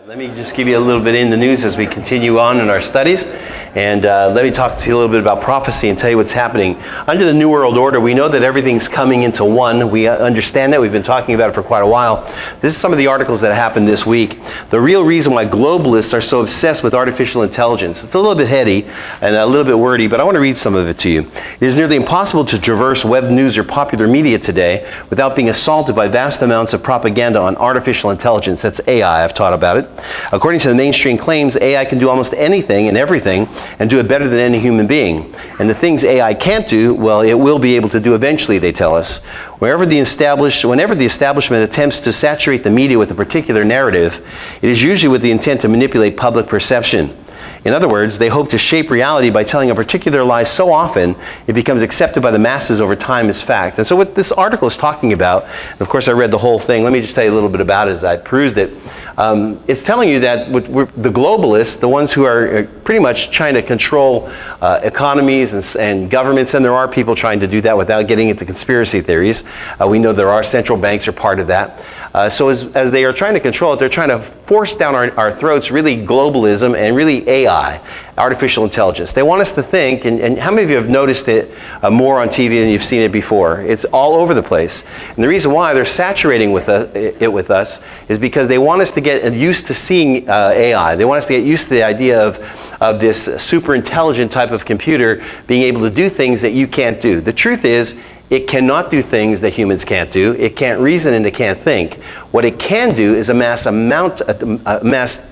Let me just give you a little bit in the news as we continue on in our studies. And let me talk to you a little bit about prophecy and tell you what's happening. Under the New World Order, we know that everything's coming into one. We understand that. We've been talking about it for quite a while. This is some of the articles that happened this week. The real reason why globalists are so obsessed with artificial intelligence. It's a little bit heady and a little bit wordy, but I want to read some of it to you. It is nearly impossible to traverse web news or popular media today without being assaulted by vast amounts of propaganda on artificial intelligence. That's AI. I've taught about it. According to the mainstream claims, AI can do almost anything and everything and do it better than any human being. And the things AI can't do, well, it will be able to do eventually, they tell us. Whenever the establishment attempts to saturate the media with a particular narrative, it is usually with the intent to manipulate public perception. In other words, they hope to shape reality by telling a particular lie so often it becomes accepted by the masses over time as fact. And so what this article is talking about, and of course I read the whole thing, let me just tell you a little bit about it as I perused it. It's telling you that the globalists, the ones who are pretty much trying to control economies and governments, and there are people trying to do that without getting into conspiracy theories. We know there are central banks are part of that. So as they are trying to control it, they're trying to force down our throats really globalism and really AI, artificial intelligence. They want us to think, and how many of you have noticed it more on TV than you've seen it before? It's all over the place. And the reason why they're saturating it with us is because they want us to get used to seeing AI. They want us to get used to the idea of this super intelligent type of computer being able to do things that you can't do. The truth is, it cannot do things that humans can't do. It can't reason and it can't think. What it can do is amass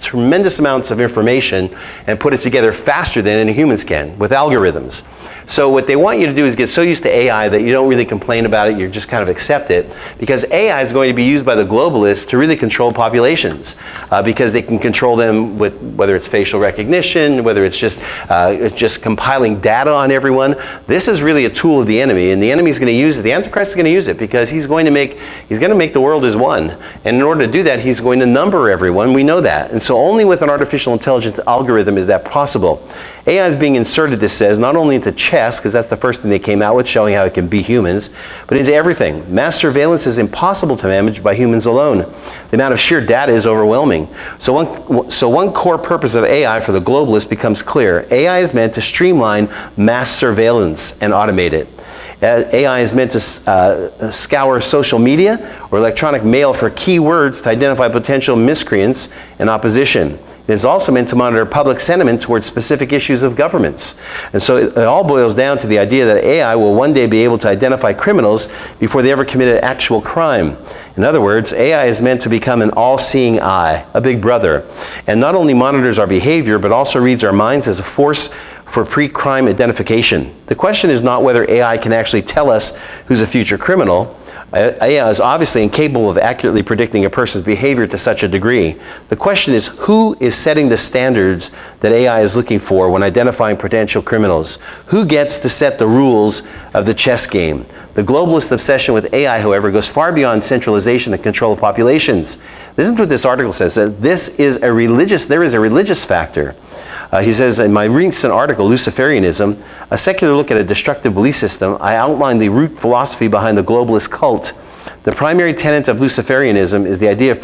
tremendous amounts of information and put it together faster than any humans can with algorithms. So what they want you to do is get so used to AI that you don't really complain about it, you just kind of accept it, because AI is going to be used by the globalists to really control populations, because they can control them with whether it's facial recognition, whether it's just compiling data on everyone. This is really a tool of the enemy, and the enemy is going to use it. The Antichrist is going to use it because he's going to make the world as one. And in order to do that, he's going to number everyone. We know that. And so only with an artificial intelligence algorithm is that possible. AI is being inserted, this says, not only into chess, because that's the first thing they came out with, showing how it can beat humans, but into everything. Mass surveillance is impossible to manage by humans alone. The amount of sheer data is overwhelming. So one core purpose of AI for the globalists becomes clear. AI is meant to streamline mass surveillance and automate it. AI is meant to scour social media or electronic mail for keywords to identify potential miscreants and opposition. It is also meant to monitor public sentiment towards specific issues of governments. And so it all boils down to the idea that AI will one day be able to identify criminals before they ever committed actual crime. In other words, AI is meant to become an all-seeing eye, a big brother, and not only monitors our behavior, but also reads our minds as a force for pre-crime identification. The question is not whether AI can actually tell us who's a future criminal. AI is obviously incapable of accurately predicting a person's behavior to such a degree. The question is, who is setting the standards that AI is looking for when identifying potential criminals? Who gets to set the rules of the chess game? The globalist obsession with AI, however, goes far beyond centralization and control of populations. Listen to what this article says. There is a religious factor. He says, in my recent article, Luciferianism, a secular look at a destructive belief system, I outline the root philosophy behind the globalist cult. The primary tenet of Luciferianism is the idea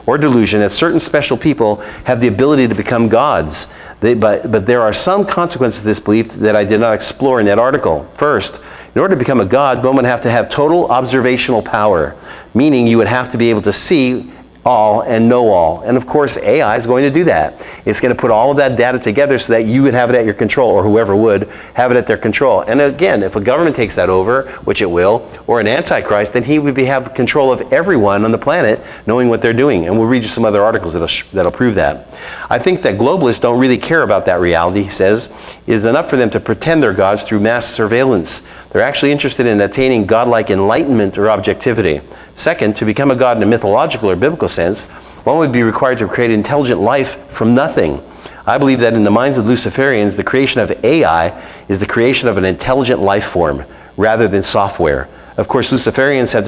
or delusion that certain special people have the ability to become gods. But there are some consequences of this belief that I did not explore in that article. First, in order to become a god, one would have to have total observational power, meaning you would have to be able to see all and know all. And of course, AI is going to do that. It's going to put all of that data together so that you would have it at your control, or whoever would have it at their control. And again, if a government takes that over, which it will, or an antichrist, then he would have control of everyone on the planet, knowing what they're doing. And we'll read you some other articles that'll prove that. I think that globalists don't really care about that reality, he says. It is enough for them to pretend they're gods through mass surveillance. They're actually interested in attaining godlike enlightenment or objectivity. Second, to become a god in a mythological or biblical sense, one would be required to create intelligent life from nothing. I believe that in the minds of Luciferians, the creation of AI is the creation of an intelligent life form rather than software. Of course, Luciferians have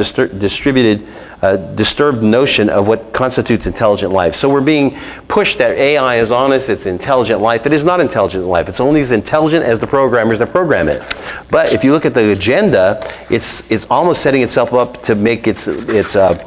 disturbed notion of what constitutes intelligent life. So we're being pushed that AI is honest, it's intelligent life. It is not intelligent life. It's only as intelligent as the programmers that program it. But if you look at the agenda, it's almost setting itself up to make its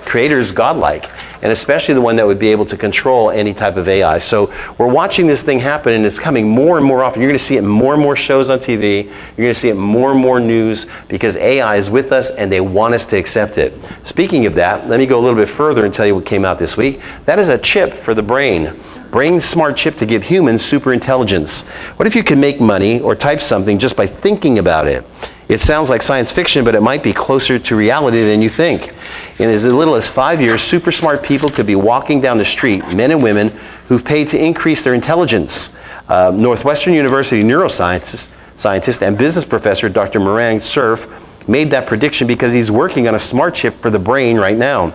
creators godlike. and especially the one that would be able to control any type of AI. So we're watching this thing happen, and it's coming more and more often. You're going to see it in more and more shows on TV. You're going to see it in more and more news because AI is with us and they want us to accept it. Speaking of that, let me go a little bit further and tell you what came out this week. That is a chip for the brain. Brain smart chip to give humans super intelligence. What if you could make money or type something just by thinking about it? It sounds like science fiction, but it might be closer to reality than you think. In as little as 5 years, super smart people could be walking down the street, men and women, who've paid to increase their intelligence. Northwestern University neuroscientist and business professor Dr. Moran Cerf made that prediction because he's working on a smart chip for the brain right now.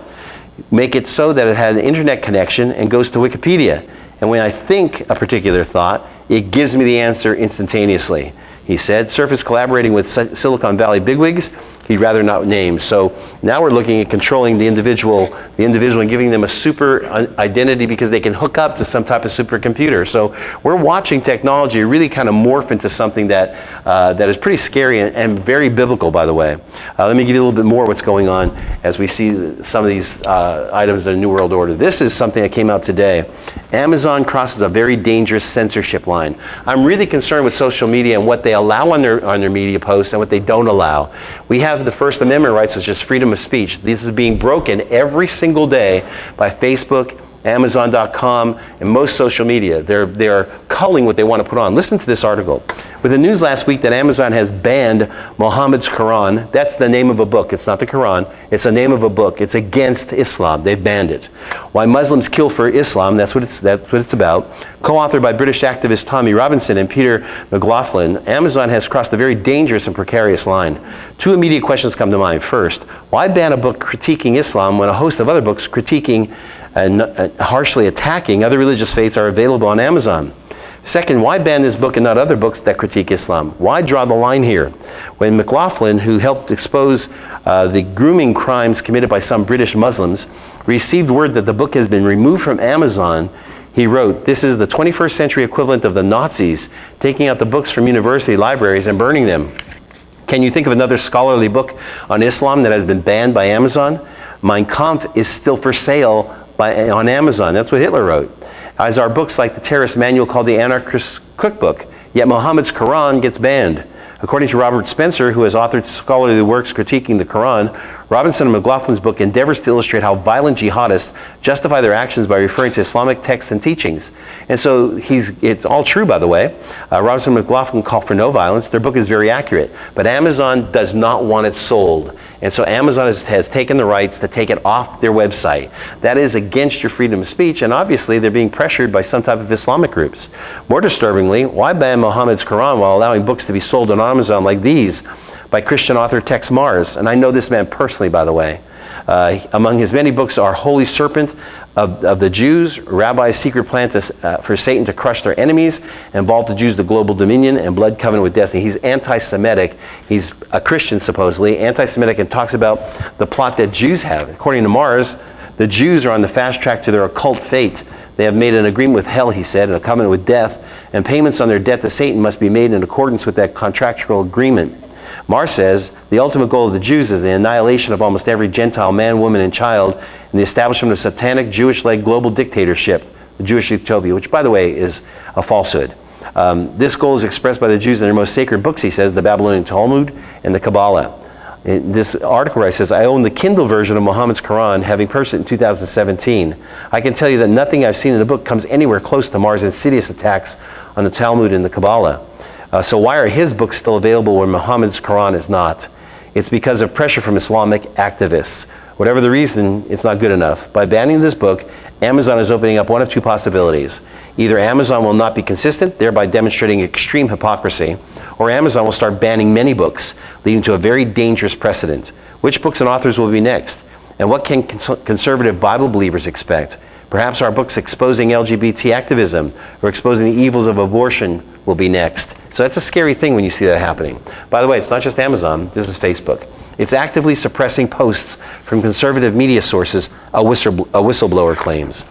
Make it so that it has an internet connection and goes to Wikipedia. And when I think a particular thought, it gives me the answer instantaneously. He said, Cerf is collaborating with Silicon Valley bigwigs he'd rather not name. So now we're looking at controlling the individual and giving them a super identity because they can hook up to some type of supercomputer. So we're watching technology really kind of morph into something that that is pretty scary and very biblical, by the way. Let me give you a little bit more what's going on as we see some of these items in the New World Order. This is something that came out today. Amazon crosses a very dangerous censorship line. I'm really concerned with social media and what they allow on their media posts and what they don't allow. We have the First Amendment rights, which is freedom of speech. This is being broken every single day by Facebook, Amazon.com, and most social media. They're culling what they want to put on. Listen to this article. With the news last week that Amazon has banned Muhammad's Quran, that's the name of a book. It's not the Quran. It's the name of a book. It's against Islam. They've banned it. Why Muslims Kill for Islam, that's what it's about. Co-authored by British activist Tommy Robinson and Peter McLaughlin, Amazon has crossed a very dangerous and precarious line. Two immediate questions come to mind. First, why ban a book critiquing Islam when a host of other books critiquing and harshly attacking other religious faiths are available on Amazon? Second, why ban this book and not other books that critique Islam? Why draw the line here? When McLaughlin, who helped expose the grooming crimes committed by some British Muslims, received word that the book has been removed from Amazon, he wrote, "This is the 21st century equivalent of the Nazis taking out the books from university libraries and burning them." Can you think of another scholarly book on Islam that has been banned by Amazon? Mein Kampf is still for sale on Amazon. That's what Hitler wrote. As are books like the terrorist manual called the Anarchist Cookbook, yet Muhammad's Quran gets banned. According to Robert Spencer, who has authored scholarly works critiquing the Quran, Robinson and McLaughlin's book endeavors to illustrate how violent jihadists justify their actions by referring to Islamic texts and teachings. And so it's all true, by the way. Robinson and McLaughlin call for no violence. Their book is very accurate. But Amazon does not want it sold. And so Amazon has taken the rights to take it off their website. That is against your freedom of speech, and obviously they're being pressured by some type of Islamic groups. More disturbingly, why ban Muhammad's Quran while allowing books to be sold on Amazon like these by Christian author Tex Mars? And I know this man personally, by the way. Among his many books are Holy Serpent of the Jews, Rabbi's Secret Plan for Satan to Crush Their Enemies, and Vault the Jews to Global Dominion, and Blood Covenant with Destiny. He's anti-Semitic. He's a Christian, supposedly, anti-Semitic, and talks about the plot that Jews have. According to Mars, the Jews are on the fast track to their occult fate. They have made an agreement with hell, he said, and a covenant with death, and payments on their debt to Satan must be made in accordance with that contractual agreement. Mars says the ultimate goal of the Jews is the annihilation of almost every Gentile man, woman, and child, and the establishment of satanic Jewish-led global dictatorship, the Jewish utopia, which, by the way, is a falsehood. This goal is expressed by the Jews in their most sacred books, he says, the Babylonian Talmud and the Kabbalah. In this article where I says, I own the Kindle version of Muhammad's Quran, having purchased it in 2017. I can tell you that nothing I've seen in the book comes anywhere close to Mars' insidious attacks on the Talmud and the Kabbalah. So why are his books still available where Muhammad's Quran is not? It's because of pressure from Islamic activists. Whatever the reason, it's not good enough. By banning this book, Amazon is opening up one of two possibilities. Either Amazon will not be consistent, thereby demonstrating extreme hypocrisy, or Amazon will start banning many books, leading to a very dangerous precedent. Which books and authors will be next? And what can conservative Bible believers expect? Perhaps our books exposing LGBT activism or exposing the evils of abortion will be next. So that's a scary thing when you see that happening. By the way, it's not just Amazon, this is Facebook. It's actively suppressing posts from conservative media sources, a whistleblower claims.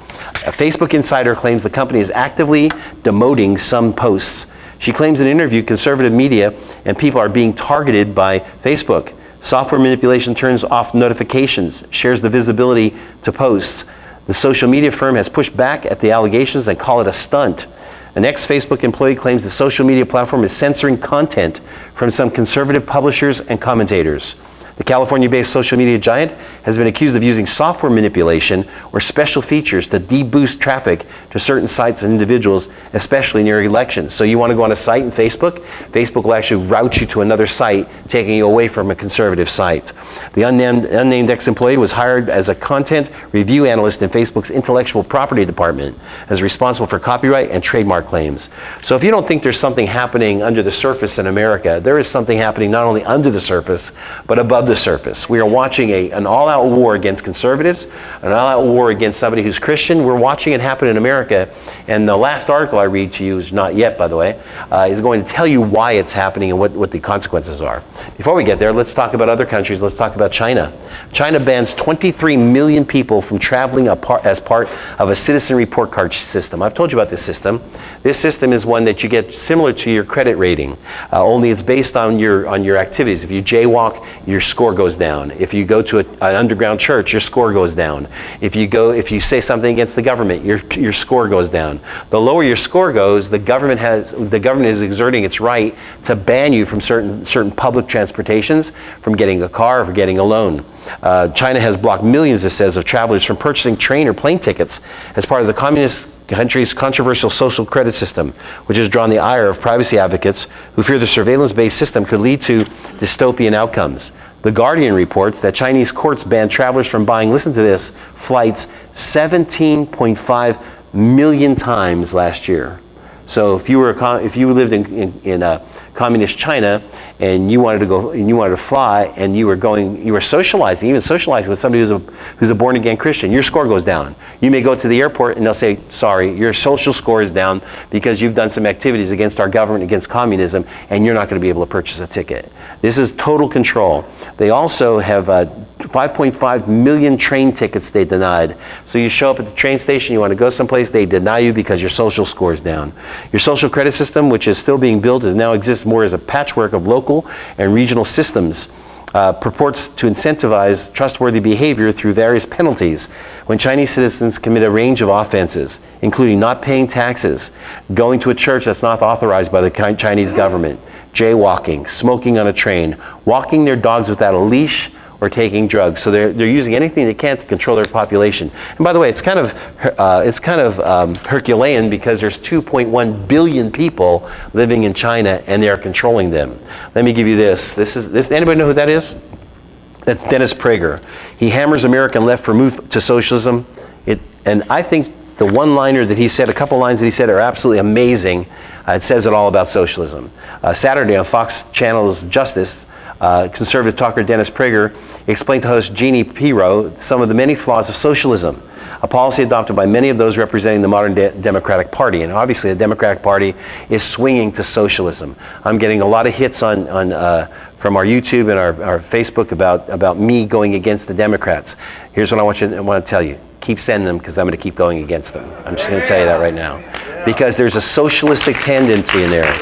A Facebook insider claims the company is actively demoting some posts. She claims in an interview conservative media and people are being targeted by Facebook. Software manipulation turns off notifications, shares the visibility to posts. The social media firm has pushed back at the allegations and called it a stunt. An ex-Facebook employee claims the social media platform is censoring content from some conservative publishers and commentators. The California-based social media giant has been accused of using software manipulation or special features to de-boost traffic to certain sites and individuals, especially near elections. So you want to go on a site in Facebook, Facebook will actually route you to another site, taking you away from a conservative site. The unnamed ex-employee was hired as a content review analyst in Facebook's intellectual property department, as responsible for copyright and trademark claims. So if you don't think there's something happening under the surface in America, there is something happening not only under the surface, but above the surface. We are watching an all-out war against conservatives, an all-out war against somebody who's Christian. We're watching it happen in America, and the last article I read to you, is not yet by the way, is going to tell you why it's happening and what the consequences are. Before we get there, let's talk about other countries. Let's talk about China. China bans 23 million people from traveling as part of a citizen report card system. I've told you about this system. This system is one that you get similar to your credit rating, only it's based on your activities. If you jaywalk, your score goes down. If you go to an underground church, your score goes down. If you say something against the government, your score goes down. The lower your score goes, the government is exerting its right to ban you from certain public transportations, from getting a car or from getting a loan. China has blocked millions, it says, of travelers from purchasing train or plane tickets as part of the communist country's controversial social credit system, which has drawn the ire of privacy advocates who fear the surveillance-based system could lead to dystopian outcomes. The Guardian reports that Chinese courts banned travelers from buying, listen to this, flights 17.5 million times last year. So if you lived in communist China and you wanted to fly, and you were socializing with somebody who's a born again Christian, your score goes down. You may go to the airport and they'll say, sorry, your social score is down because you've done some activities against our government, against communism, and you're not going to be able to purchase a ticket. This is total control. They also have 5.5 million train tickets they denied. So you show up at the train station, you want to go someplace, they deny you because your social score is down. Your social credit system, which is still being built, now exists more as a patchwork of local and regional systems. Purports to incentivize trustworthy behavior through various penalties when Chinese citizens commit a range of offenses, including not paying taxes, going to a church that's not authorized by the Chinese government, jaywalking, smoking on a train, walking their dogs without a leash, or taking drugs. So they're using anything they can to control their population. And by the way, it's kind of Herculean, because there's 2.1 billion people living in China, and they are controlling them. Let me give you this. Anybody know who that is? That's Dennis Prager. He hammers American left for move to socialism. And I think the one-liner that he said, a couple lines that he said, are absolutely amazing. It says it all about socialism. Saturday on Fox Channel's Justice, conservative talker Dennis Prager explained to host Jeannie Pirro some of the many flaws of socialism, a policy adopted by many of those representing the modern Democratic Party. And obviously the Democratic Party is swinging to socialism. I'm getting a lot of hits from our YouTube and our Facebook about me going against the Democrats. Here's what I want to tell you. Keep sending them, because I'm going to keep going against them. I'm just going to tell you that right now. Because there's a socialistic tendency in there.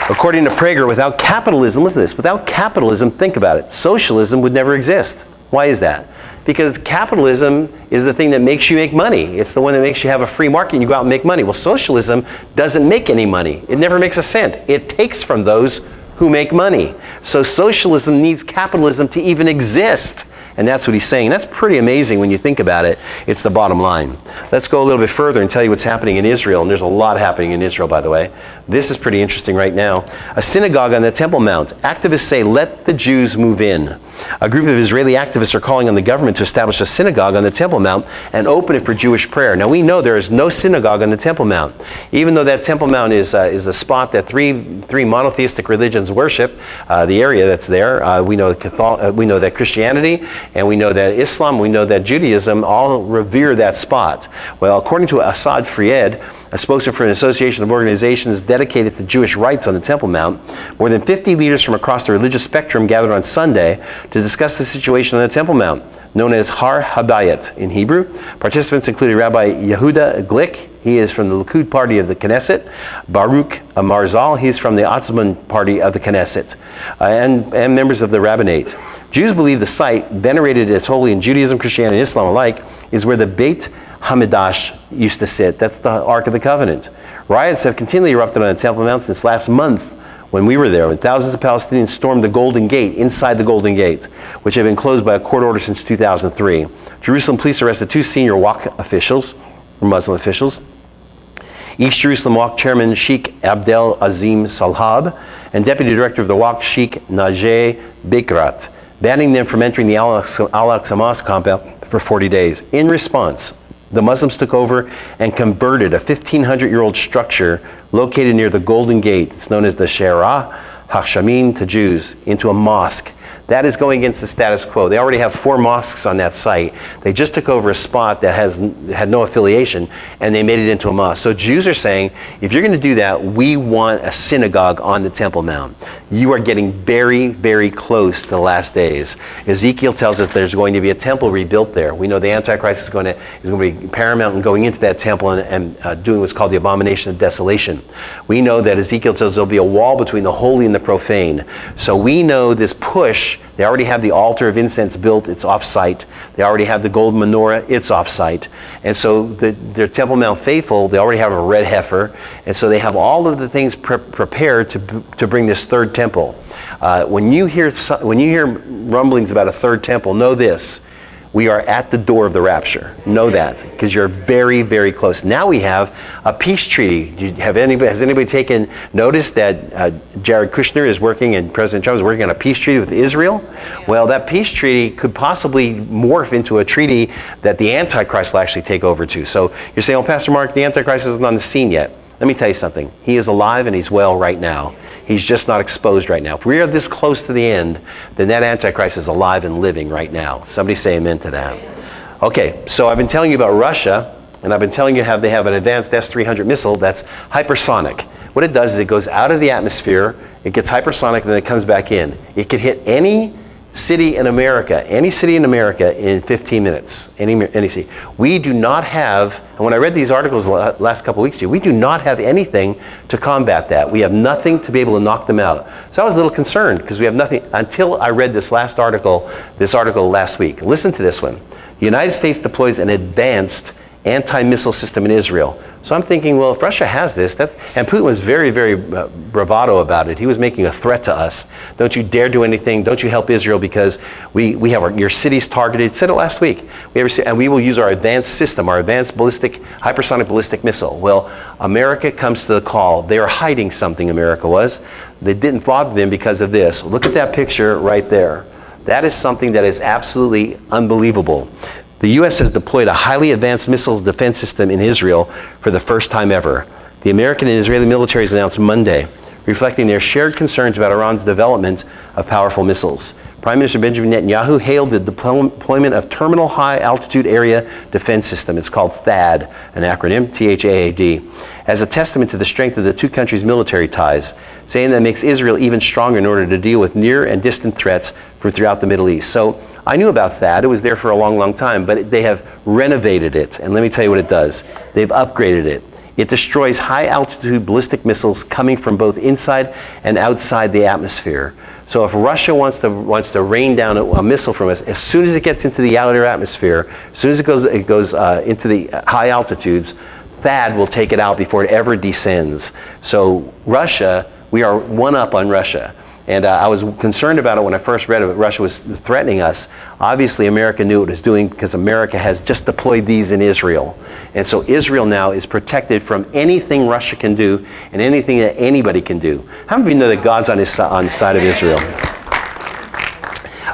According to Prager, without capitalism, listen to this, without capitalism, think about it, socialism would never exist. Why is that? Because capitalism is the thing that makes you make money. It's the one that makes you have a free market and you go out and make money. Well, socialism doesn't make any money. It never makes a cent. It takes from those who make money. So socialism needs capitalism to even exist. And that's what he's saying. That's pretty amazing when you think about it. It's the bottom line. Let's go a little bit further and tell you what's happening in Israel. And there's a lot happening in Israel, by the way. This is pretty interesting right now. A synagogue on the Temple Mount. Activists say, let the Jews move in. A group of Israeli activists are calling on the government to establish a synagogue on the Temple Mount and open it for Jewish prayer. Now we know there is no synagogue on the Temple Mount. Even though that Temple Mount is a spot that three monotheistic religions worship, the area that's there, we know that Christianity, and we know that Islam, we know that Judaism all revere that spot. Well, according to Assad Fried, a spokesman for an association of organizations dedicated to Jewish rights on the Temple Mount, more than 50 leaders from across the religious spectrum gathered on Sunday to discuss the situation on the Temple Mount, known as Har Habayit in Hebrew. Participants included Rabbi Yehuda Glick, he is from the Likud party of the Knesset, Baruch Marzal, he's from the Atzmon party of the Knesset, and members of the rabbinate. Jews believe the site, venerated as holy in Judaism, Christianity, and Islam alike, is where the Beit Hamidash used to sit. That's the Ark of the Covenant. Riots have continually erupted on the Temple Mount since last month when we were there, when thousands of Palestinians stormed the Golden Gate, inside the Golden Gate, which had been closed by a court order since 2003. Jerusalem police arrested 2 senior Waqf officials, Muslim officials, East Jerusalem Waqf chairman Sheikh Abdel Azim Salhab and deputy director of the Waqf Sheikh Najeh Bikrat, banning them from entering the Al-Aqsa Mosque compound for 40 days. In response, the Muslims took over and converted a 1,500-year-old structure located near the Golden Gate, it's known as the Shera Hakshamin to Jews, into a mosque. That is going against the status quo. They already have 4 mosques on that site. They just took over a spot that had no affiliation, and they made it into a mosque. So Jews are saying, if you're going to do that, we want a synagogue on the Temple Mount. You are getting very, very close to the last days. Ezekiel tells us there's going to be a temple rebuilt there. We know the Antichrist is going to be paramount in going into that temple and doing what's called the abomination of desolation. We know that Ezekiel tells us there'll be a wall between the holy and the profane. So we know this push. They already have the altar of incense built, it's off-site. They already have the golden menorah, it's off-site. And so their Temple Mount faithful, they already have a red heifer. And so they have all of the things prepared to bring this third temple. When you hear rumblings about a third temple, know this. We are at the door of the rapture. Know that, because you're very, very close. Now we have a peace treaty. Has anybody taken notice that Jared Kushner is working and President Trump is working on a peace treaty with Israel? Well, that peace treaty could possibly morph into a treaty that the Antichrist will actually take over to. So you're saying, oh, Pastor Mark, the Antichrist isn't on the scene yet. Let me tell you something. He is alive and he's well right now. He's just not exposed right now. If we are this close to the end, then that Antichrist is alive and living right now. Somebody say amen to that. Okay, so I've been telling you about Russia, and I've been telling you how they have an advanced S-300 missile that's hypersonic. What it does is it goes out of the atmosphere, it gets hypersonic, and then it comes back in. It could hit any city in America in 15 minutes, any city. We do not have, and when I read these articles the last couple of weeks, we do not have anything to combat that. We have nothing to be able to knock them out. So I was a little concerned because we have nothing until I read this article last week. Listen to this one. The United States deploys an advanced anti-missile system in Israel. So I'm thinking, well, if Russia has this, and Putin was very, very bravado about it. He was making a threat to us. Don't you dare do anything. Don't you help Israel because we have your cities targeted. Said it last week. And we will use our advanced system, our advanced hypersonic ballistic missile. Well, America comes to the call. They are hiding something, America was. They didn't bother them because of this. Look at that picture right there. That is something that is absolutely unbelievable. The U.S. has deployed a highly advanced missile defense system in Israel for the first time ever. The American and Israeli militaries announced Monday, reflecting their shared concerns about Iran's development of powerful missiles. Prime Minister Benjamin Netanyahu hailed the deployment of Terminal High Altitude Area Defense System, it's called THAAD, an acronym, THAAD, as a testament to the strength of the two countries' military ties, saying that it makes Israel even stronger in order to deal with near and distant threats from throughout the Middle East. So I knew about THAAD. It was there for a long, long time, but they have renovated it. And let me tell you what it does. They've upgraded it. It destroys high-altitude ballistic missiles coming from both inside and outside the atmosphere. So if Russia wants to rain down a missile from us, as soon as it gets into the outer atmosphere, as soon as it goes into the high altitudes, THAAD will take it out before it ever descends. So Russia, we are one up on Russia. And I was concerned about it when I first read it. Russia was threatening us. Obviously, America knew what it was doing because America has just deployed these in Israel. And so Israel now is protected from anything Russia can do and anything that anybody can do. How many of you know that God's on the side of Israel?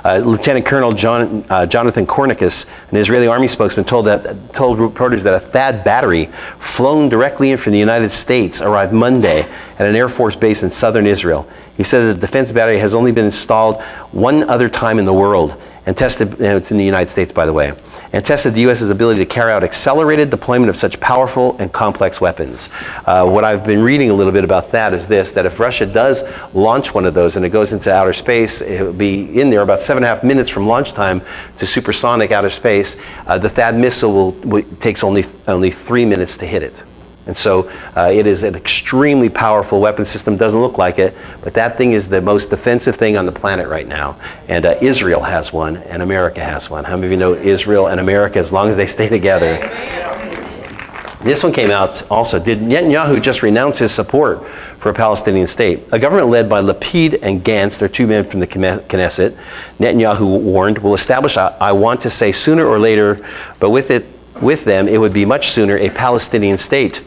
Lieutenant Colonel Jonathan Kornikas, an Israeli army spokesman, told reporters that a THAAD battery flown directly in from the United States arrived Monday at an Air Force base in southern Israel. He says the defense battery has only been installed one other time in the world and tested, it's in the United States by the way, and tested the U.S.'s ability to carry out accelerated deployment of such powerful and complex weapons. What I've been reading a little bit about that is this, that if Russia does launch one of those and it goes into outer space, it will be in there about 7.5 minutes from launch time to supersonic outer space. The THAAD missile takes only 3 minutes to hit it. And so it is an extremely powerful weapon system. Doesn't look like it, but that thing is the most defensive thing on the planet right now. And Israel has one, and America has one. How many of you know Israel and America, as long as they stay together? This one came out also. Did Netanyahu just renounce his support for a Palestinian state? A government led by Lapid and Gantz, they're two men from the Knesset, Netanyahu warned, will establish, I want to say sooner or later, but with them, it would be much sooner, a Palestinian state.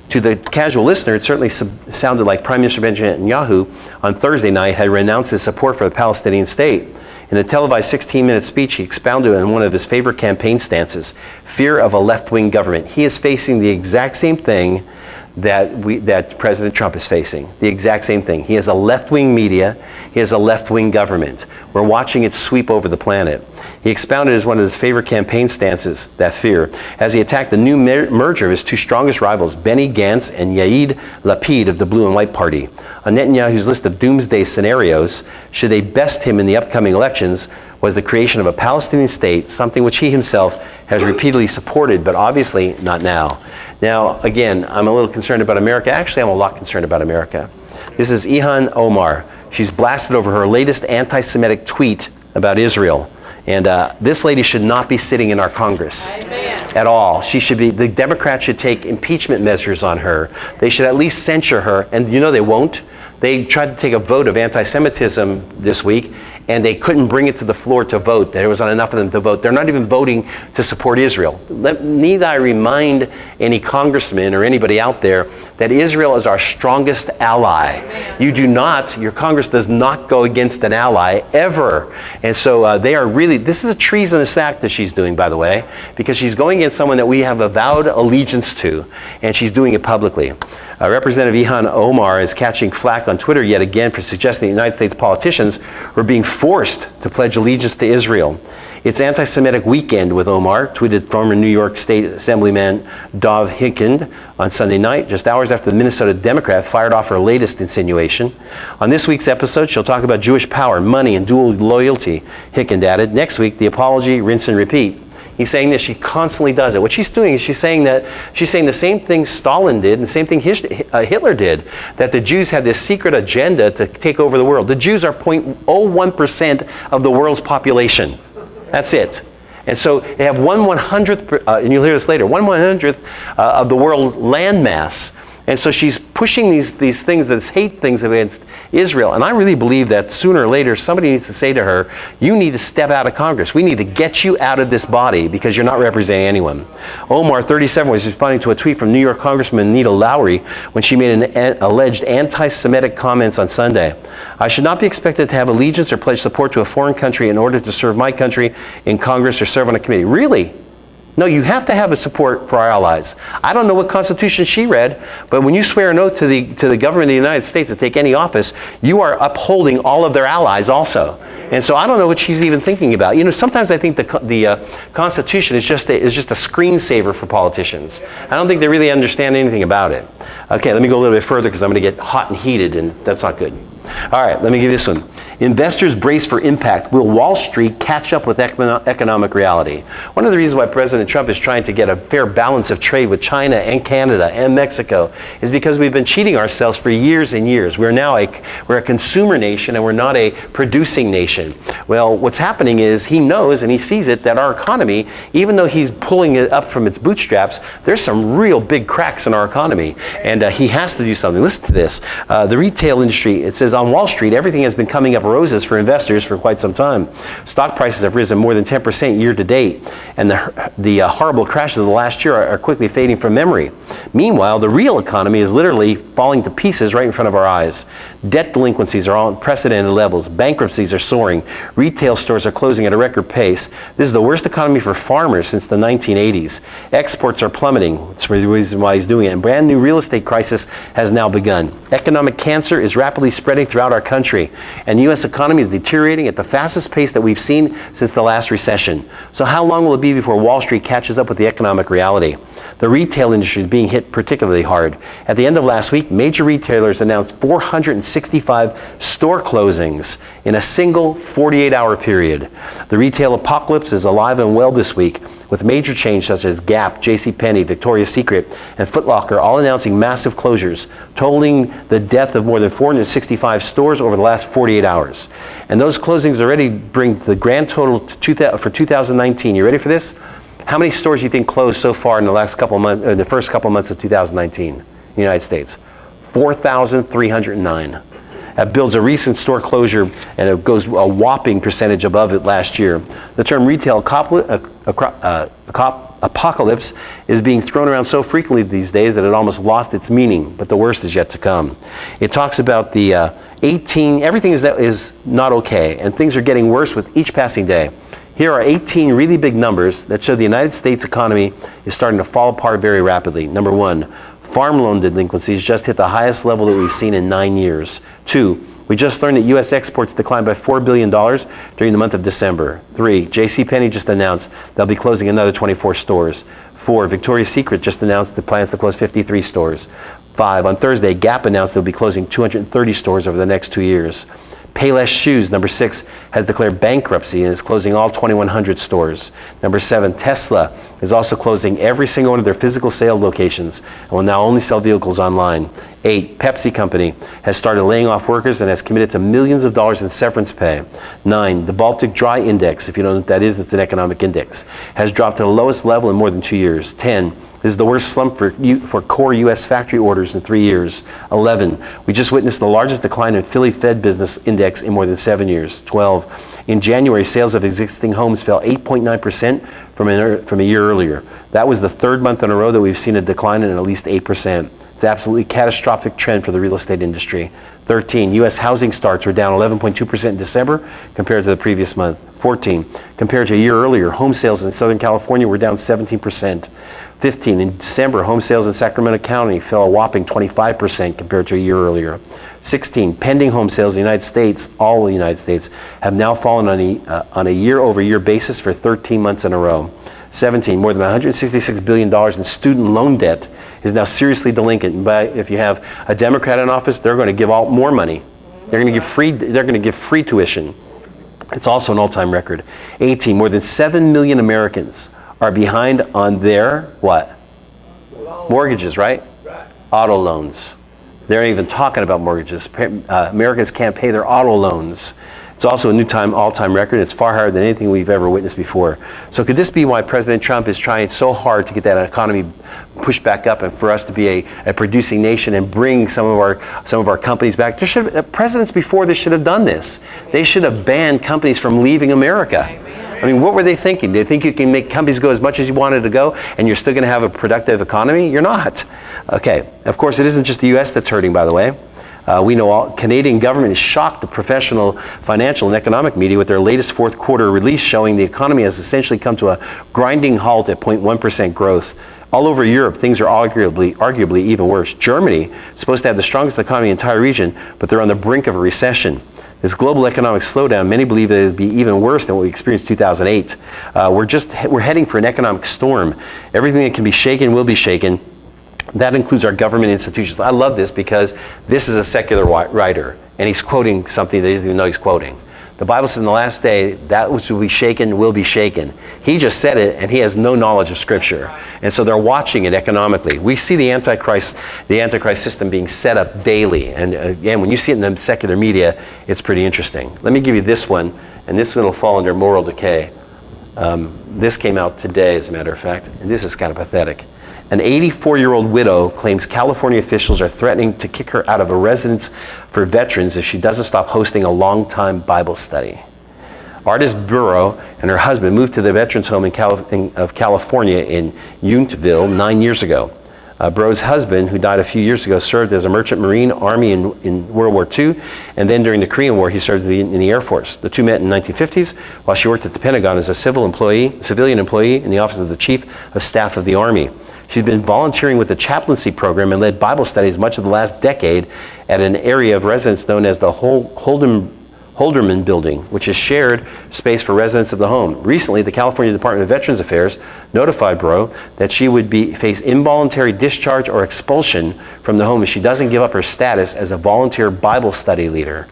To the casual listener, it certainly sounded like Prime Minister Benjamin Netanyahu on Thursday night had renounced his support for the Palestinian state. In a televised 16-minute speech, he expounded on one of his favorite campaign stances, fear of a left-wing government. He is facing the exact same thing that President Trump is facing, the exact same thing. He has a left-wing media, he has a left-wing government. We're watching it sweep over the planet. He expounded as one of his favorite campaign stances, that fear, as he attacked the new merger of his two strongest rivals, Benny Gantz and Yair Lapid of the Blue and White Party. On Netanyahu's list of doomsday scenarios, should they best him in the upcoming elections, was the creation of a Palestinian state, something which he himself has repeatedly supported, but obviously not now. Now, again, I'm a little concerned about America. Actually, I'm a lot concerned about America. This is Ilhan Omar. She's blasted over her latest anti-Semitic tweet about Israel. And this lady should not be sitting in our Congress. Amen. At all. She should be, the Democrats should take impeachment measures on her. They should at least censure her. And you know they won't. They tried to take a vote of anti-Semitism this week, and they couldn't bring it to the floor to vote. There wasn't enough of them to vote. They're not even voting to support Israel. Need I remind any congressman or anybody out there that Israel is our strongest ally. Amen. You do not, your Congress does not go against an ally ever. And so they are really, this is a treasonous act that she's doing, by the way, because she's going against someone that we have a vowed allegiance to, and she's doing it publicly. Representative Ilhan Omar is catching flack on Twitter yet again for suggesting that United States politicians were being forced to pledge allegiance to Israel. It's anti-Semitic weekend with Omar, tweeted former New York State Assemblyman Dov Hikind on Sunday night, just hours after the Minnesota Democrat fired off her latest insinuation. On this week's episode, she'll talk about Jewish power, money, and dual loyalty, Hikind added. Next week, the apology, rinse and repeat. He's saying this, she constantly does it. What she's doing is she's saying the same thing Stalin did and the same thing Hitler did, that the Jews have this secret agenda to take over the world. The Jews are 0.01% of the world's population. That's it. And so they have 1/100th, and you'll hear this later, 1/100th of the world landmass. And so she's pushing these things, these hate things against Israel. And I really believe that sooner or later somebody needs to say to her, you need to step out of Congress. We need to get you out of this body because you're not representing anyone. Omar, 37, was responding to a tweet from New York Congressman Nita Lowry when she made an alleged anti-Semitic comments on Sunday. I should not be expected to have allegiance or pledge support to a foreign country in order to serve my country in Congress or serve on a committee. Really? No, you have to have a support for our allies. I don't know what constitution she read, but when you swear an oath to the government of the United States to take any office, you are upholding all of their allies also. And so I don't know what she's even thinking about. You know, sometimes I think the Constitution is just a screensaver for politicians. I don't think they really understand anything about it. Okay, let me go a little bit further because I'm going to get hot and heated, and that's not good. All right, let me give you this one. Investors brace for impact. Will Wall Street catch up with economic reality? One of the reasons why President Trump is trying to get a fair balance of trade with China and Canada and Mexico is because we've been cheating ourselves for years and years. We're a consumer nation and we're not a producing nation. Well, what's happening is he knows and he sees it that our economy, even though he's pulling it up from its bootstraps, there's some real big cracks in our economy, and he has to do something. Listen to this. The retail industry, it says on Wall Street, everything has been coming up roses for investors for quite some time. Stock prices have risen more than 10% year to date, and the horrible crashes of the last year are quickly fading from memory. Meanwhile, the real economy is literally falling to pieces right in front of our eyes. Debt delinquencies are on unprecedented levels. Bankruptcies are soaring. Retail stores are closing at a record pace. This is the worst economy for farmers since the 1980s. Exports are plummeting. That's the reason why he's doing it. And brand new real estate crisis has now begun. Economic cancer is rapidly spreading throughout our country, and the U.S. economy is deteriorating at the fastest pace that we've seen since the last recession. So how long will it be before Wall Street catches up with the economic reality? The retail industry is being hit particularly hard. At the end of last week, major retailers announced 465 store closings in a single 48-hour period. The retail apocalypse is alive and well this week. with major change such as Gap, JCPenney, Victoria's Secret, and Foot Locker all announcing massive closures, totaling the death of more than 465 stores over the last 48 hours. And those closings already bring the grand total to for 2019. You ready for this? How many stores do you think closed so far in the last couple of months, the first couple of months of 2019 in the United States? 4,309. That builds a recent store closure, and it goes a whopping percentage above it last year. The term retail apocalypse is being thrown around so frequently these days that it almost lost its meaning, but the worst is yet to come. It talks about the everything is not okay, and things are getting worse with each passing day. Here are 18 really big numbers that show the United States economy is starting to fall apart very rapidly. Number one, farm loan delinquencies just hit the highest level that we've seen in 9 years. 2, we just learned that U.S. exports declined by $4 billion during the month of December. 3, JCPenney just announced they'll be closing another 24 stores. 4, Victoria's Secret just announced the plans to close 53 stores. 5, on Thursday, Gap announced they'll be closing 230 stores over the next 2 years. Payless Shoes, number 6, has declared bankruptcy and is closing all 2,100 stores. Number 7, Tesla is also closing every single one of their physical sale locations and will now only sell vehicles online. 8, Pepsi Company has started laying off workers and has committed to millions of dollars in severance pay. 9, the Baltic Dry Index, if you don't know what that is, it's an economic index, has dropped to the lowest level in more than 2 years. 10, this is the worst slump for core U.S. factory orders in 3 years. 11, we just witnessed the largest decline in Philly Fed Business Index in more than 7 years. 12, in January, sales of existing homes fell 8.9% from a year earlier. That was the third month in a row that we've seen a decline in at least 8%. It's an absolutely catastrophic trend for the real estate industry. 13, U.S. housing starts were down 11.2% in December compared to the previous month. 14, compared to a year earlier, home sales in Southern California were down 17%. 15, in December, home sales in Sacramento County fell a whopping 25% compared to a year earlier. 16, pending home sales in the United States, all the United States, have now fallen on a year-over-year basis for 13 months in a row. 17, more than $166 billion in student loan debt is now seriously delinquent. But if you have a Democrat in office, they're going to give out more money. They're going to give free tuition. It's also an all-time record. 18, more than 7 million Americans are behind on their what? Mortgages, right? Auto loans. They're not even talking about mortgages. Americans can't pay their auto loans. It's also a new all-time record. It's far higher than anything we've ever witnessed before. So could this be why President Trump is trying so hard to get that economy pushed back up and for us to be a producing nation and bring some of our companies back? Presidents before this should have done this. They should have banned companies from leaving America. I mean, what were they thinking? They think you can make companies go as much as you wanted to go and you're still going to have a productive economy? You're not. Okay, of course, it isn't just the U.S. that's hurting, by the way. We know Canadian government has shocked the professional, financial, and economic media with their latest fourth quarter release showing the economy has essentially come to a grinding halt at 0.1% growth. All over Europe, things are arguably even worse. Germany is supposed to have the strongest economy in the entire region, but they're on the brink of a recession. This global economic slowdown, many believe that it will be even worse than what we experienced in 2008. We're heading for an economic storm. Everything that can be shaken will be shaken. That includes our government institutions. I love this because this is a secular writer, and he's quoting something that he doesn't even know he's quoting. The Bible says in the last day, that which will be shaken will be shaken. He just said it, and he has no knowledge of Scripture. And so they're watching it economically. We see the Antichrist system being set up daily. And again, when you see it in the secular media, it's pretty interesting. Let me give you this one, and this one will fall under moral decay. This came out today, as a matter of fact, and this is kind of pathetic. An 84-year-old widow claims California officials are threatening to kick her out of a residence for veterans if she doesn't stop hosting a long-time Bible study. Artist Burrow and her husband moved to the Veterans Home of California in Yountville 9 years ago. Burrow's husband, who died a few years ago, served as a merchant marine army in World War II, and then during the Korean War, he served in the Air Force. The two met in the 1950s while she worked at the Pentagon as a civilian employee in the office of the Chief of Staff of the Army. She's been volunteering with the chaplaincy program and led Bible studies much of the last decade at an area of residence known as the Holderman Building, which is shared space for residents of the home. Recently, the California Department of Veterans Affairs notified Burrow that she would face involuntary discharge or expulsion from the home if she doesn't give up her status as a volunteer Bible study leader.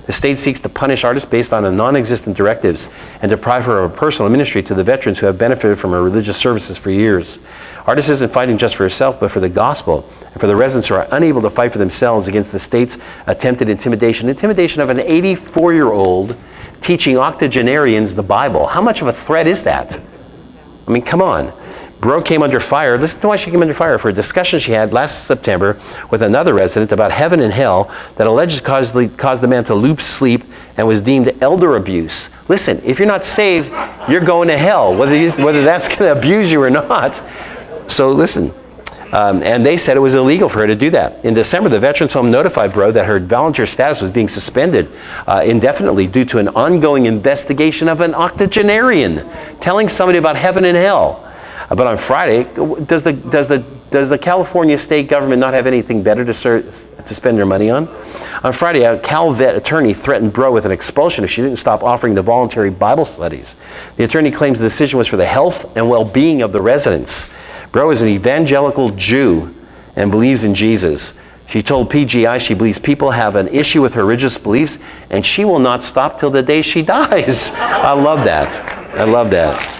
The state seeks to punish artists based on non-existent directives and deprive her of a personal ministry to the veterans who have benefited from her religious services for years. Artists isn't fighting just for herself, but for the gospel and for the residents who are unable to fight for themselves against the state's attempted intimidation. Intimidation of an 84-year-old teaching octogenarians the Bible. How much of a threat is that? I mean, come on. Bro came under fire. Listen to why she came under fire. For a discussion she had last September with another resident about heaven and hell that allegedly caused the man to lose sleep and was deemed elder abuse. Listen, if you're not saved, you're going to hell, whether that's going to abuse you or not. So listen. And they said it was illegal for her to do that. In December, the Veterans Home notified Bro that her volunteer status was being suspended indefinitely due to an ongoing investigation of an octogenarian telling somebody about heaven and hell. But on Friday, does the California state government not have anything better to spend their money on? On Friday, a Cal Vet attorney threatened Bro with an expulsion if she didn't stop offering the voluntary Bible studies. The attorney claims the decision was for the health and well-being of the residents. Bro is an evangelical Jew and believes in Jesus. She told PGI she believes people have an issue with her religious beliefs and she will not stop till the day she dies. I love that. I love that.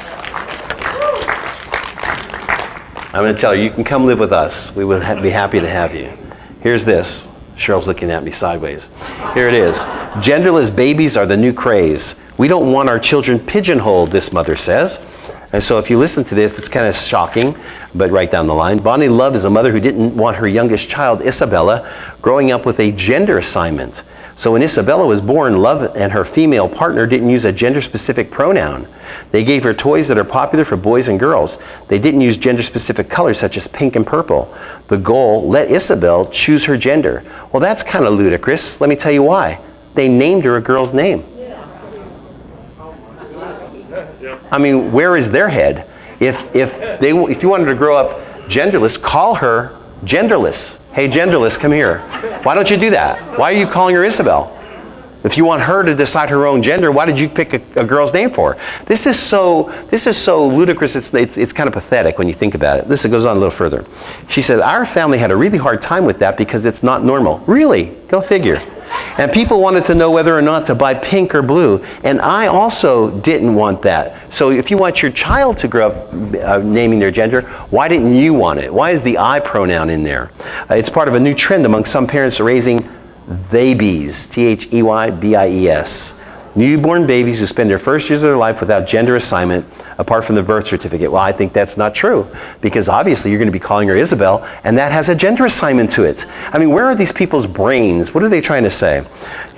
I'm going to tell you, you can come live with us. We will be happy to have you. Here's this. Cheryl's looking at me sideways. Here it is. Genderless babies are the new craze. We don't want our children pigeonholed, this mother says. And so if you listen to this, it's kind of shocking, but right down the line. Bonnie Love is a mother who didn't want her youngest child, Isabella, growing up with a gender assignment. So when Isabella was born, Love and her female partner didn't use a gender-specific pronoun. They gave her toys that are popular for boys and girls. They didn't use gender-specific colors such as pink and purple. The goal, let Isabel choose her gender. Well, that's kind of ludicrous. Let me tell you why. They named her a girl's name. I mean, where is their head? If you wanted to grow up genderless, call her genderless. Hey, genderless, come here. Why don't you do that? Why are you calling her Isabel? If you want her to decide her own gender, why did you pick a girl's name for her? This is so ludicrous, it's kind of pathetic when you think about it. Listen, it goes on a little further. She said, our family had a really hard time with that because it's not normal. Really? Go figure. And people wanted to know whether or not to buy pink or blue. And I also didn't want that. So if you want your child to grow up naming their gender, why didn't you want it? Why is the I pronoun in there? It's part of a new trend among some parents raising theybies, Theybies. Newborn babies who spend their first years of their life without gender assignment apart from the birth certificate. Well, I think that's not true because obviously you're going to be calling her Isabel and that has a gender assignment to it. I mean, where are these people's brains? What are they trying to say?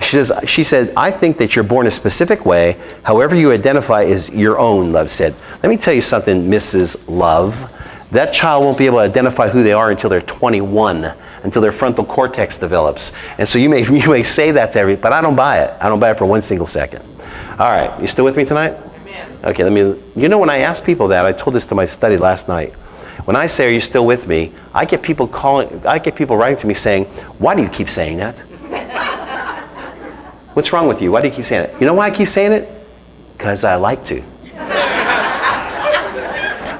She says, I think that you're born a specific way. However you identify is your own, Love said. Let me tell you something, Mrs. Love. That child won't be able to identify who they are until they're 21. Until their frontal cortex develops. And so you may say that to everybody, but I don't buy it. I don't buy it for one single second. All right, you still with me tonight? Amen. Okay, when I ask people that, I told this to my study last night. When I say, are you still with me? I get people writing to me saying, why do you keep saying that? What's wrong with you? Why do you keep saying it? You know why I keep saying it? Because I like to.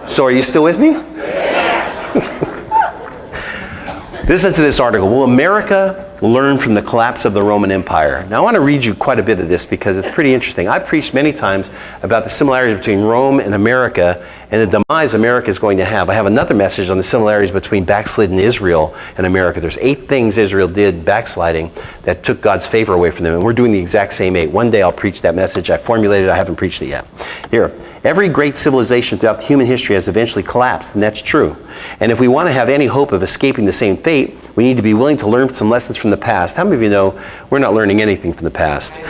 So are you still with me? Listen to this article. Will America learn from the collapse of the Roman Empire? Now I want to read you quite a bit of this because it's pretty interesting. I've preached many times about the similarities between Rome and America and the demise America is going to have. I have another message on the similarities between backslidden Israel and America. There's 8 things Israel did backsliding that took God's favor away from them, and we're doing the exact same 8. One day I'll preach that message. I formulated it. I haven't preached it yet. Here. Every great civilization throughout human history has eventually collapsed, and that's true. And if we want to have any hope of escaping the same fate, we need to be willing to learn some lessons from the past. How many of you know we're not learning anything from the past?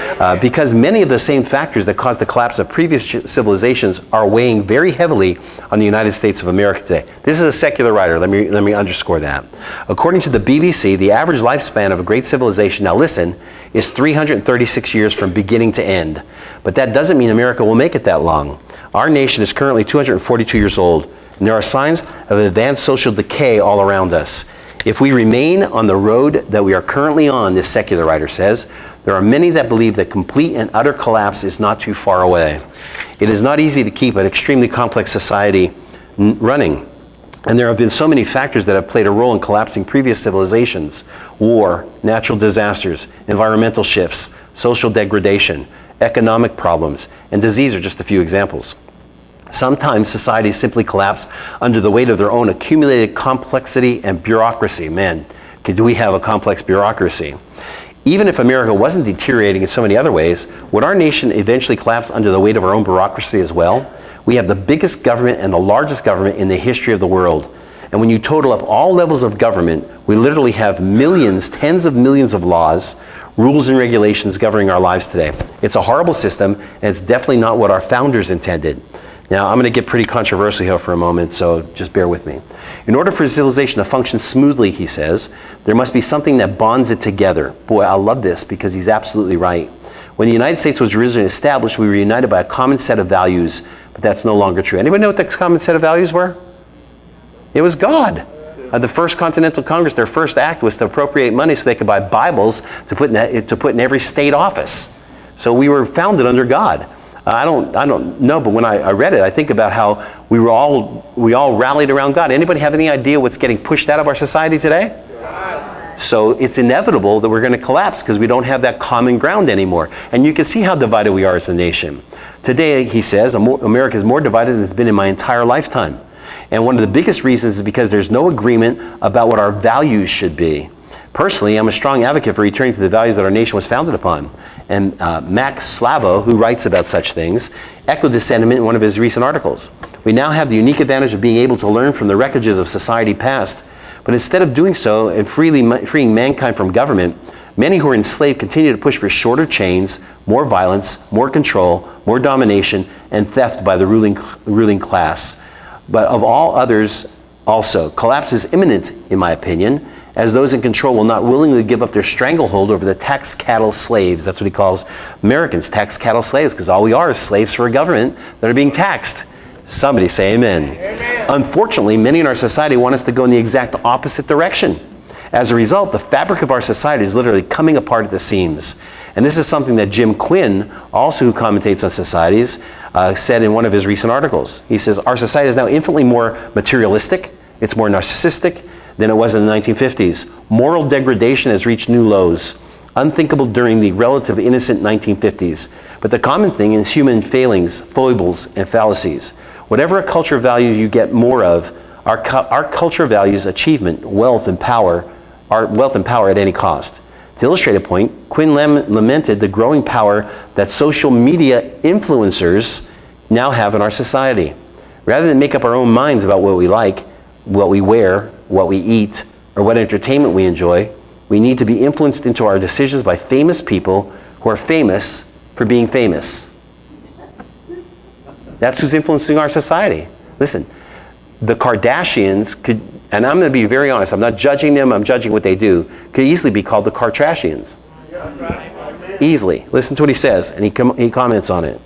Because many of the same factors that caused the collapse of previous civilizations are weighing very heavily on the United States of America today. This is a secular writer. Let me underscore that. According to the BBC, the average lifespan of a great civilization, now listen, is 336 years from beginning to end. But that doesn't mean America will make it that long. Our nation is currently 242 years old, and there are signs of advanced social decay all around us. If we remain on the road that we are currently on, this secular writer says, there are many that believe that complete and utter collapse is not too far away. It is not easy to keep an extremely complex society running. And there have been so many factors that have played a role in collapsing previous civilizations: war, natural disasters, environmental shifts, social degradation, economic problems, and disease are just a few examples. Sometimes societies simply collapse under the weight of their own accumulated complexity and bureaucracy. Man, do we have a complex bureaucracy? Even if America wasn't deteriorating in so many other ways, would our nation eventually collapse under the weight of our own bureaucracy as well? We have the biggest government and the largest government in the history of the world. And when you total up all levels of government, we literally have millions, tens of millions of laws, rules and regulations governing our lives today. It's a horrible system, and it's definitely not what our founders intended. Now, I'm going to get pretty controversial here for a moment, so just bear with me. In order for civilization to function smoothly, he says, there must be something that bonds it together. Boy, I love this because he's absolutely right. When the United States was originally established, we were united by a common set of values, but that's no longer true. Anybody know what the common set of values were? It was God. The First Continental Congress, their first act was to appropriate money so they could buy Bibles to put in every state office. So we were founded under God. I don't know, but when I read it, I think about how we all rallied around God. Anybody have any idea what's getting pushed out of our society today? God. So it's inevitable that we're going to collapse because we don't have that common ground anymore. And you can see how divided we are as a nation. Today, he says, America is more divided than it's been in my entire lifetime. And one of the biggest reasons is because there's no agreement about what our values should be. Personally, I'm a strong advocate for returning to the values that our nation was founded upon. And Max Slavo, who writes about such things, echoed this sentiment in one of his recent articles. We now have the unique advantage of being able to learn from the wreckages of society past. But instead of doing so and freeing mankind from government, many who are enslaved continue to push for shorter chains, more violence, more control, more domination, and theft by the ruling class. But of all others also, collapse is imminent, in my opinion, as those in control will not willingly give up their stranglehold over the tax cattle slaves. That's what he calls Americans, tax cattle slaves, because all we are is slaves for a government that are being taxed. Somebody say amen. Amen. Unfortunately, many in our society want us to go in the exact opposite direction. As a result, the fabric of our society is literally coming apart at the seams. And this is something that Jim Quinn, also who commentates on societies, said in one of his recent articles. He says, our society is now infinitely more materialistic, it's more narcissistic than it was in the 1950s. Moral degradation has reached new lows, unthinkable during the relative innocent 1950s. But the common thing is human failings, foibles, and fallacies. Whatever a culture values you get more of, our culture values achievement, wealth, and power at any cost. To illustrate a point, Quinn lamented the growing power that social media influencers now have in our society. Rather than make up our own minds about what we like, what we wear, what we eat, or what entertainment we enjoy, we need to be influenced into our decisions by famous people who are famous for being famous. That's who's influencing our society. Listen, the Kardashians could, and I'm going to be very honest, I'm not judging them, I'm judging what they do, could easily be called the Kardashians. Easily. Listen to what he says, and he comments on it.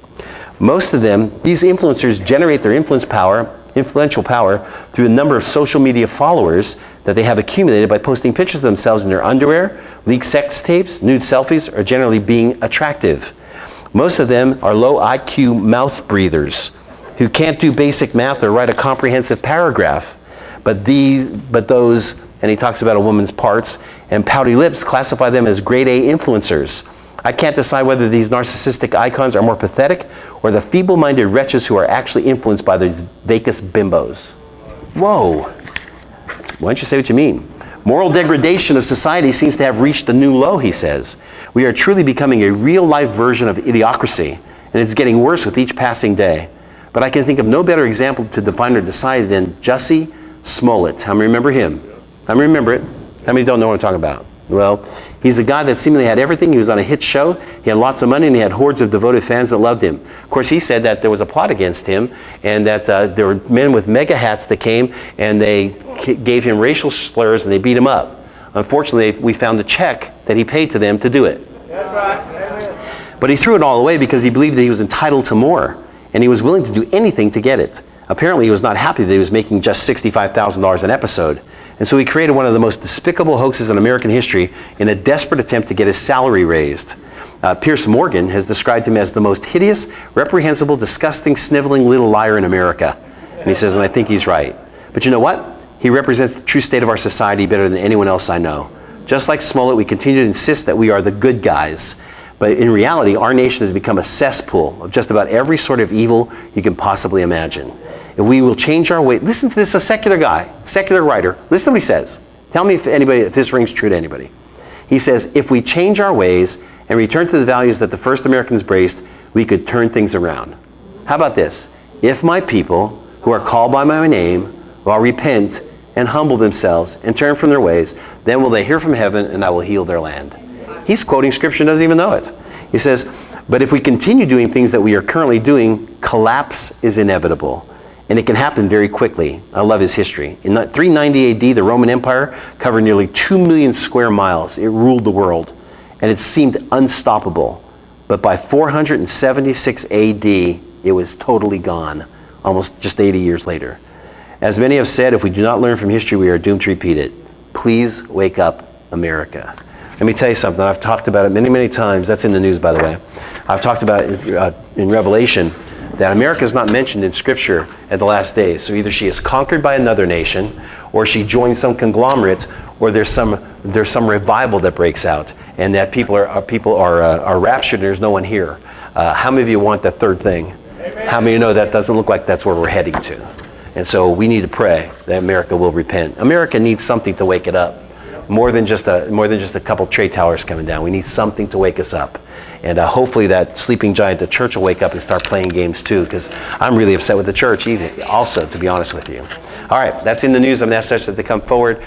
Most of them, these influencers generate their influential power through the number of social media followers that they have accumulated by posting pictures of themselves in their underwear, leaked sex tapes, nude selfies, or generally being attractive. Most of them are low IQ mouth breathers who can't do basic math or write a comprehensive paragraph. But those, and he talks about a woman's parts, and pouty lips classify them as grade A influencers. I can't decide whether these narcissistic icons are more pathetic or the feeble-minded wretches who are actually influenced by these vacus bimbos. Whoa. Why don't you say what you mean? Moral degradation of society seems to have reached a new low, he says. We are truly becoming a real-life version of idiocracy, and it's getting worse with each passing day. But I can think of no better example to define or decide than Jussie Smollett. How many remember him? How many remember it? How many don't know what I'm talking about? Well, he's a guy that seemingly had everything. He was on a hit show. He had lots of money, and he had hordes of devoted fans that loved him. Of course, he said that there was a plot against him, and that there were men with mega hats that came, and they gave him racial slurs, and they beat him up. Unfortunately, we found a check that he paid to them to do it. But he threw it all away because he believed that he was entitled to more, and he was willing to do anything to get it. Apparently, he was not happy that he was making just $65,000 an episode. And so he created one of the most despicable hoaxes in American history in a desperate attempt to get his salary raised. Pierce Morgan has described him as the most hideous, reprehensible, disgusting, sniveling little liar in America. And he says, and I think he's right. But you know what? He represents the true state of our society better than anyone else I know. Just like Smollett, we continue to insist that we are the good guys. But in reality, our nation has become a cesspool of just about every sort of evil you can possibly imagine. If we will change our way, listen to this, a secular guy, secular writer, listen to what he says. Tell me if this rings true to anybody. He says, if we change our ways and return to the values that the first Americans embraced, we could turn things around. How about this? If my people, who are called by my name, will repent and humble themselves and turn from their ways, then will they hear from heaven and I will heal their land. He's quoting scripture and doesn't even know it. He says, but if we continue doing things that we are currently doing, collapse is inevitable. And it can happen very quickly. I love his history. In 390 AD, the Roman Empire covered nearly 2 million square miles. It ruled the world. And it seemed unstoppable. But by 476 AD, it was totally gone, almost just 80 years later. As many have said, if we do not learn from history, we are doomed to repeat it. Please wake up, America. Let me tell you something. I've talked about it many, many times. That's in the news, by the way. I've talked about it in Revelation, that America is not mentioned in Scripture at the last days. So either she is conquered by another nation, or she joins some conglomerate, or there's some revival that breaks out, and that people are raptured and there's no one here. How many of you want that third thing? Amen. How many of you know that doesn't look like that's where we're heading to? And so we need to pray that America will repent. America needs something to wake it up. More than just a couple trade towers coming down. We need something to wake us up. And hopefully that sleeping giant, the church, will wake up and start playing games too, because I'm really upset with the church also, to be honest with you. All right, that's in the news. I'm going to ask us to come forward.